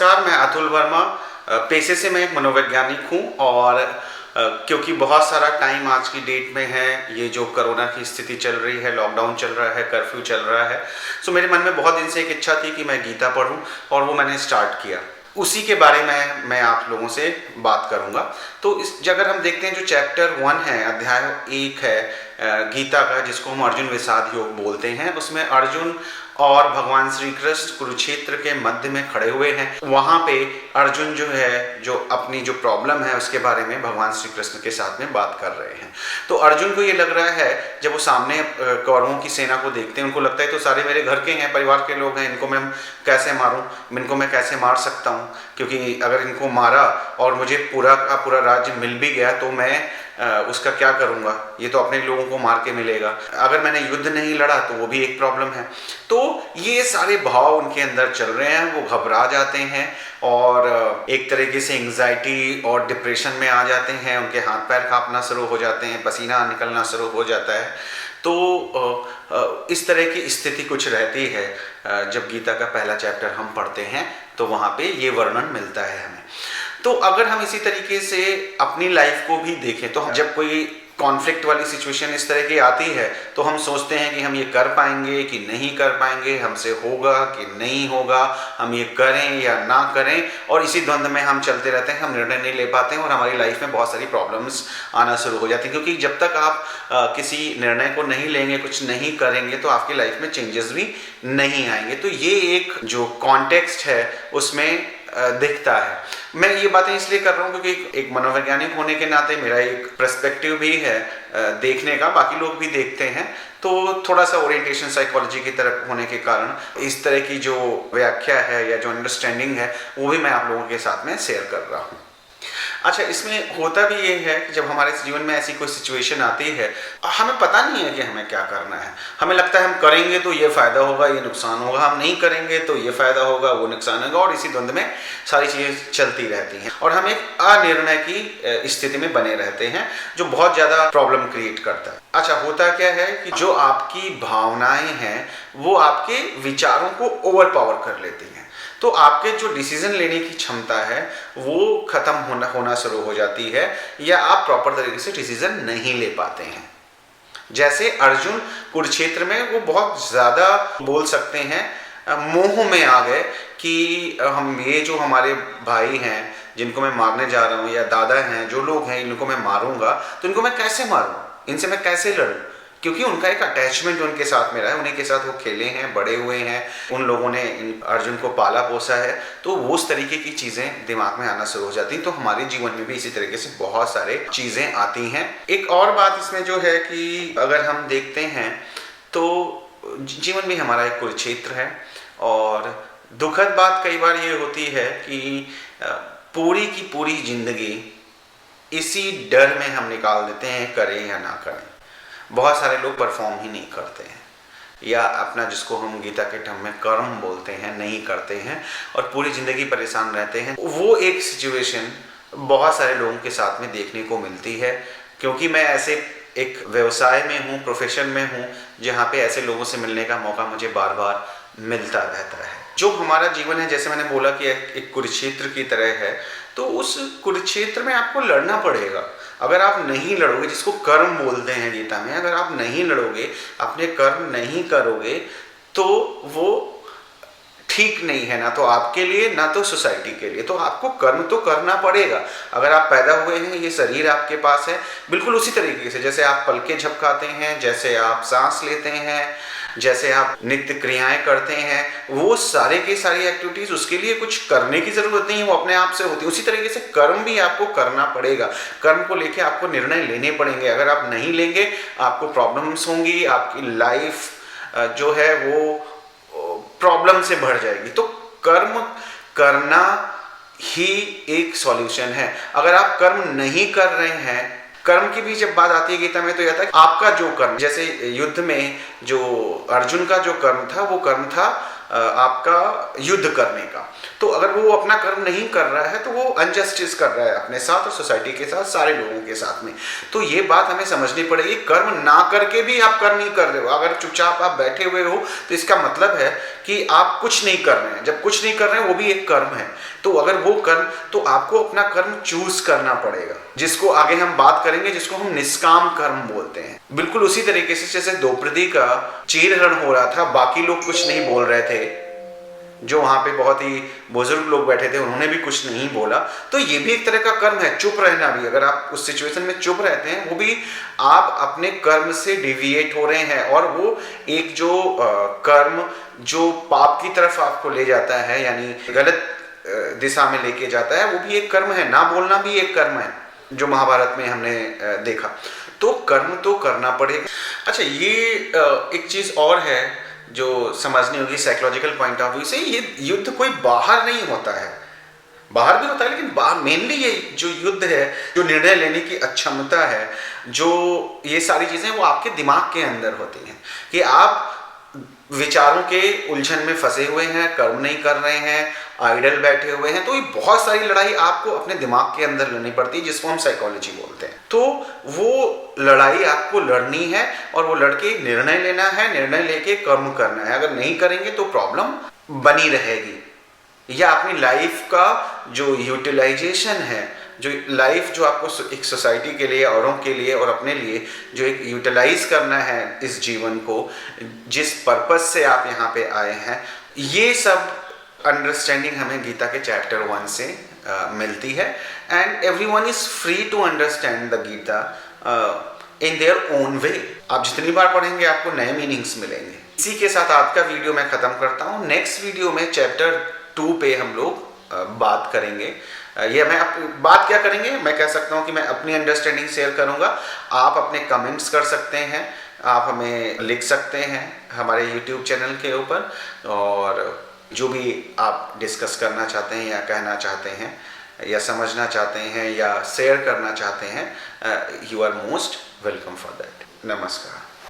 नमस्कार, मैं अतुल वर्मा। पेशे से मैं एक मनोवैज्ञानिक हूँ और क्योंकि बहुत सारा टाइम आज की डेट में है, ये जो कोरोना की स्थिति चल रही है, लॉकडाउन चल रहा है, कर्फ्यू चल रहा है, सो मेरे मन में बहुत दिन से एक इच्छा थी कि मैं गीता पढूं और वो मैंने स्टार्ट किया। उसी के बारे में मैं आप लोगों से बात करूंगा। तो इस अगर हम देखते हैं, जो चैप्टर 1 है, अध्याय 1 है गीता का, जिसको हम अर्जुन विषाद योग बोलते हैं, उसमें अर्जुन और भगवान श्री कृष्ण कुरुक्षेत्र के मध्य में खड़े हुए हैं। वहां पे अर्जुन जो है, जो अपनी जो प्रॉब्लम है उसके बारे में भगवान श्री कृष्ण के साथ में बात कर रहे हैं। तो अर्जुन को ये लग रहा है, जब वो सामने कौरवों की सेना को देखते हैं, उनको लगता है तो सारे मेरे घर के हैं, परिवार के लोग हैं, इनको मैं कैसे मारूं, इनको मैं कैसे मार सकता हूं, क्योंकि अगर इनको मारा और मुझे पूरा का पूरा राज्य मिल भी गया तो मैं उसका क्या करूंगा, ये तो अपने लोगों को मार के मिलेगा। अगर मैंने युद्ध नहीं लड़ा तो वो भी एक प्रॉब्लम है। तो ये सारे भाव उनके अंदर चल रहे हैं, वो घबरा जाते हैं और एक तरीके से एंग्जाइटी और डिप्रेशन में आ जाते हैं, उनके हाथ पैर कांपना शुरू हो जाते हैं, पसीना निकलना शुरू हो जाता है। तो इस तरह की स्थिति कुछ रहती है। जब गीता का पहला चैप्टर हम पढ़ते हैं तो वहाँ पे ये वर्णन मिलता है हमें। तो अगर हम इसी तरीके से अपनी लाइफ को भी देखें, तो जब कोई कॉन्फ्लिक्ट वाली सिचुएशन इस तरह की आती है तो हम सोचते हैं कि हम ये कर पाएंगे कि नहीं कर पाएंगे, हमसे होगा कि नहीं होगा, हम ये करें या ना करें, और इसी द्वंद में हम चलते रहते हैं, हम निर्णय नहीं ले पाते हैं और हमारी लाइफ में बहुत सारी प्रॉब्लम्स आना शुरू हो जाती हैं। क्योंकि जब तक आप किसी निर्णय को नहीं लेंगे, कुछ नहीं करेंगे, तो आपकी लाइफ में चेंजेस भी नहीं आएंगे। तो ये एक जो कॉन्टेक्स्ट है उसमें दिखता है। मैं ये बातें इसलिए कर रहा हूँ क्योंकि एक मनोवैज्ञानिक होने के नाते मेरा एक पर्सपेक्टिव भी है देखने का, बाकी लोग भी देखते हैं, तो थोड़ा सा ओरिएंटेशन साइकोलॉजी की तरफ होने के कारण इस तरह की जो व्याख्या है या जो अंडरस्टैंडिंग है वो भी मैं आप लोगों के साथ में शेयर कर रहा हूँ। अच्छा, इसमें होता भी ये है कि जब हमारे जीवन में ऐसी कोई सिचुएशन आती है, हमें पता नहीं है कि हमें क्या करना है। हमें लगता है हम करेंगे तो ये फायदा होगा, ये नुकसान होगा, हम नहीं करेंगे तो ये फायदा होगा, वो नुकसान होगा, और इसी द्वंद में सारी चीजें चलती रहती हैं और हम एक अनिर्णय की स्थिति में बने रहते हैं, जो बहुत ज्यादा प्रॉब्लम क्रिएट करता है। अच्छा, होता क्या है कि जो आपकी भावनाएं हैं वो आपके विचारों को ओवर पावर कर लेती हैं, तो आपके जो डिसीजन लेने की क्षमता है वो खत्म होना शुरू हो जाती है, या आप प्रॉपर तरीके से डिसीजन नहीं ले पाते हैं। जैसे अर्जुन कुरुक्षेत्र में वो बहुत ज्यादा बोल सकते हैं, मोह में आ गए कि हम ये जो हमारे भाई हैं जिनको मैं मारने जा रहा हूँ, या दादा हैं, जो लोग हैं, इनको मैं मारूंगा तो इनको मैं कैसे मारूं, इनसे मैं कैसे लड़ूं, क्योंकि उनका एक अटैचमेंट उनके साथ में रहा है, उन्हीं के साथ वो खेले हैं, बड़े हुए हैं, उन लोगों ने अर्जुन को पाला पोसा है, तो वो उस तरीके की चीज़ें दिमाग में आना शुरू हो जाती हैं। तो हमारे जीवन में भी इसी तरीके से बहुत सारे चीज़ें आती हैं। एक और बात इसमें जो है कि अगर हम देखते हैं तो जीवन भी हमारा एक कुरुक्षेत्र है, और दुखद बात कई बार ये होती है कि पूरी की पूरी जिंदगी इसी डर में हम निकाल देते हैं, करें या ना करें। बहुत सारे लोग परफॉर्म ही नहीं करते हैं, या अपना जिसको हम गीता के टर्म में कर्म बोलते हैं, नहीं करते हैं और पूरी जिंदगी परेशान रहते हैं। वो एक सिचुएशन बहुत सारे लोगों के साथ में देखने को मिलती है, क्योंकि मैं ऐसे एक व्यवसाय में हूँ, प्रोफेशन में हूँ, जहाँ पे ऐसे लोगों से मिलने का मौका मुझे बार बार मिलता रहता है। जो हमारा जीवन है, जैसे मैंने बोला कि एक कुरुक्षेत्र की तरह है, तो उस कुरुक्षेत्र में आपको लड़ना पड़ेगा। अगर आप नहीं लड़ोगे, जिसको कर्म बोलते हैं गीता में, अगर आप नहीं लड़ोगे, अपने कर्म नहीं करोगे, तो वो ठीक नहीं है, ना तो आपके लिए ना तो सोसाइटी के लिए। तो आपको कर्म तो करना पड़ेगा। अगर आप पैदा हुए हैं, ये शरीर आपके पास है, बिल्कुल उसी तरीके से जैसे आप पलके झपकाते हैं, जैसे आप सांस लेते हैं, जैसे आप नित्य क्रियाएं करते हैं, वो सारे की सारी एक्टिविटीज, उसके लिए कुछ करने की जरूरत नहीं है, वो अपने आप से होती है। उसी तरीके से कर्म भी आपको करना पड़ेगा। कर्म को लेके आपको निर्णय लेने पड़ेंगे। अगर आप नहीं लेंगे, आपको प्रॉब्लम्स होंगी, आपकी लाइफ जो है वो प्रॉब्लम से भर जाएगी। तो कर्म करना ही एक सॉल्यूशन है। अगर आप कर्म नहीं कर रहे हैं, कर्म की भी जब बात आती है गीता में, तो यह था आपका जो कर्म, जैसे युद्ध में जो अर्जुन का जो कर्म था, वो कर्म था आपका युद्ध करने का। तो अगर वो अपना कर्म नहीं कर रहा है तो वो अनजस्टिस कर रहा है अपने साथ और सोसाइटी के साथ, सारे लोगों के साथ में। तो ये बात हमें समझनी पड़ेगी। कर्म ना करके भी आप कर्म नहीं कर रहे हो, अगर चुपचाप आप बैठे हुए हो तो इसका मतलब है कि आप कुछ नहीं कर रहे हैं। जब कुछ नहीं कर रहे हैं वो भी एक कर्म है। तो अगर वो कर्म, तो आपको अपना कर्म चूज करना पड़ेगा, जिसको आगे हम बात करेंगे, जिसको हम निष्काम कर्म बोलते हैं। बिल्कुल उसी तरीके से जैसे द्रौपदी का चीरहरण हो रहा था, बाकी लोग कुछ नहीं बोल रहे थे, जो वहां पे बहुत ही बुजुर्ग लोग बैठे थे उन्होंने भी कुछ नहीं बोला, तो ये भी एक तरह का कर्म है, चुप रहना भी। अगर आप उस सिचुएशन में चुप रहते हैं, वो भी आप अपने कर्म से डिविएट हो रहे हैं, और वो एक जो कर्म जो पाप की तरफ आपको ले जाता है, यानी गलत दिशा में लेके जाता है, वो भी एक कर्म है। ना बोलना भी एक कर्म है, जो महाभारत में हमने देखा। तो कर्म तो करना पड़ेगा। अच्छा, ये एक चीज और है जो समझनी होगी साइकोलॉजिकल पॉइंट ऑफ व्यू से। ये युद्ध कोई बाहर नहीं होता है, बाहर भी होता है, लेकिन बाहर मेनली ये जो युद्ध है, जो निर्णय लेने की अक्षमता है, जो ये सारी चीजें वो आपके दिमाग के अंदर होती हैं कि आप विचारों के उलझन में फंसे हुए हैं, कर्म नहीं कर रहे हैं, आइडल बैठे हुए हैं। तो ये बहुत सारी लड़ाई आपको अपने दिमाग के अंदर लड़नी पड़ती है, जिसको हम साइकोलॉजी बोलते हैं। तो वो लड़ाई आपको लड़नी है, और वो लड़के निर्णय लेना है, निर्णय लेके कर्म करना है। अगर नहीं करेंगे तो प्रॉब्लम बनी रहेगी। या अपनी लाइफ का जो यूटिलाइजेशन है, जो लाइफ जो आपको एक सोसाइटी के लिए, औरों के लिए और अपने लिए जो एक यूटिलाइज करना है इस जीवन को, जिस पर्पस से आप यहाँ पे आए हैं, ये सब अंडरस्टैंडिंग हमें गीता के चैप्टर 1 से मिलती है। And everyone is free to understand the Gita in their own way. आप जितनी बार पढ़ेंगे आपको नए मीनिंग्स मिलेंगे। इसी के साथ आज का वीडियो मैं खत्म करता हूँ। नेक्स्ट वीडियो में चैप्टर 2 पे हम लोग बात करेंगे। ये मैं बात क्या करेंगे, मैं कह सकता हूँ कि मैं अपनी अंडरस्टैंडिंग शेयर करूँगा। आप अपने कमेंट्स कर सकते हैं, आप हमें लिख सकते हैं हमारे YouTube चैनल के ऊपर, और जो भी आप डिस्कस करना चाहते हैं या कहना चाहते हैं या समझना चाहते हैं या शेयर करना चाहते हैं, you are most welcome for that. नमस्कार।